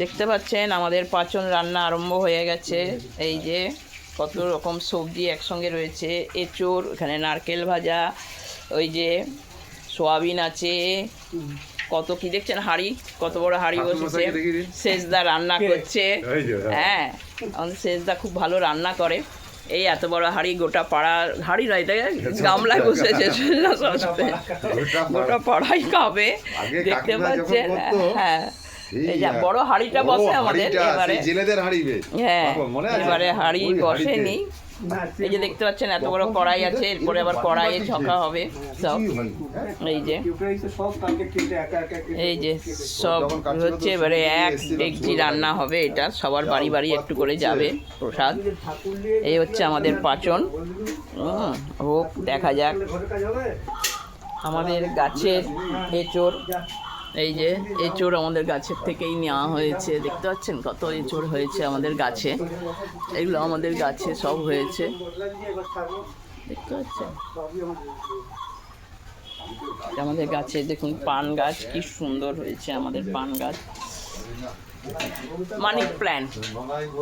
দেখতে পাচ্ছেন আমাদের পাচন রান্না আরম্ভ হয়ে গেছে। এই যে কত রকম সবজি একসঙ্গে রয়েছে, এঁচোড়, এখানে নারকেল ভাজা, ওই যে সোয়াবিন আছে, কত কি দেখছেন, হাঁড়ি, কত বড় হাঁড়ি বসেছে। সেজদা রান্না করছে। হ্যাঁ, আমাদের সেজদা খুব ভালো রান্না করে। এই এত বড় হাঁড়ি, গোটা পাড়া হাঁড়ি নয়, তাই গামলায় বসেছে, গোটা পাড়াই খাবে। দেখতে পাচ্ছেন? হ্যাঁ, এই যে বড় হাঁড়িটা বসে আমাদের এবারে। হ্যাঁ, এবারে হাঁড়ি বসেনি। এই যে দেখতে পাচ্ছেন এত বড় কড়াই আছে, এরপরে আবার কড়াইয়ে ঝকা হবে সব। এই যে সব হচ্ছে, এবারে এক ডেকচি রান্না হবে। এটা সবার বাড়ি বাড়ি একটু করে যাবে প্রসাদ। এই হচ্ছে আমাদের পাচন। হোক, দেখা যাক। আমাদের গাছের এঁচোড়, এই যে এঁচোড় আমাদের গাছের থেকেই নেওয়া হয়েছে। দেখতে পাচ্ছেন কত এঁচোড় হয়েছে আমাদের গাছে। এগুলো আমাদের গাছে সব হয়েছে, দেখতে পাচ্ছেন আমাদের গাছে। দেখুন পান গাছ কি সুন্দর হয়েছে আমাদের পান গাছ। মানি প্ল্যান্ট,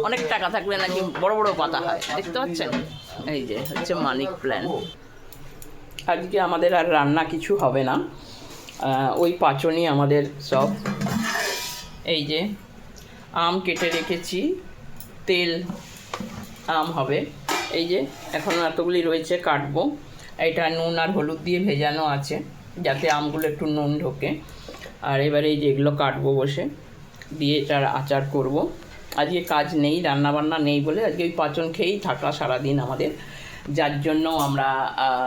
অনেক টাকা থাকলে নাকি বড় বড় পাতা হয়, দেখতে পাচ্ছেন। এই যে হচ্ছে মানি প্ল্যান্ট। আজকে আমাদের আর রান্না কিছু হবে না, ওই পাচনই আমাদের সব। এই যে আম কেটে রেখেছি, তেল আম হবে। এই যে এখনও এতগুলি রয়েছে, কাটবো। এটা নুন আর হলুদ দিয়ে ভেজানো আছে যাতে আমগুলো একটু নুন ঢোকে। আর এবারে এই যেগুলো কাটবো বসে, দিয়ে এটার আচার করব। আজকে কাজ নেই, রান্নাবান্না নেই বলে আজকে ওই পাচন খেয়েই থাকা সারাদিন আমাদের, যার জন্য আমরা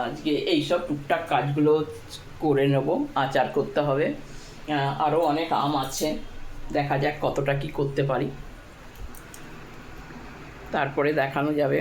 আজকে এইসব টুকটাক কাজগুলো করে নেব। আচার করতে হবে, আরও অনেক আম আছে, দেখা যাক কতটা কি করতে পারি, তারপরে দেখানো যাবে।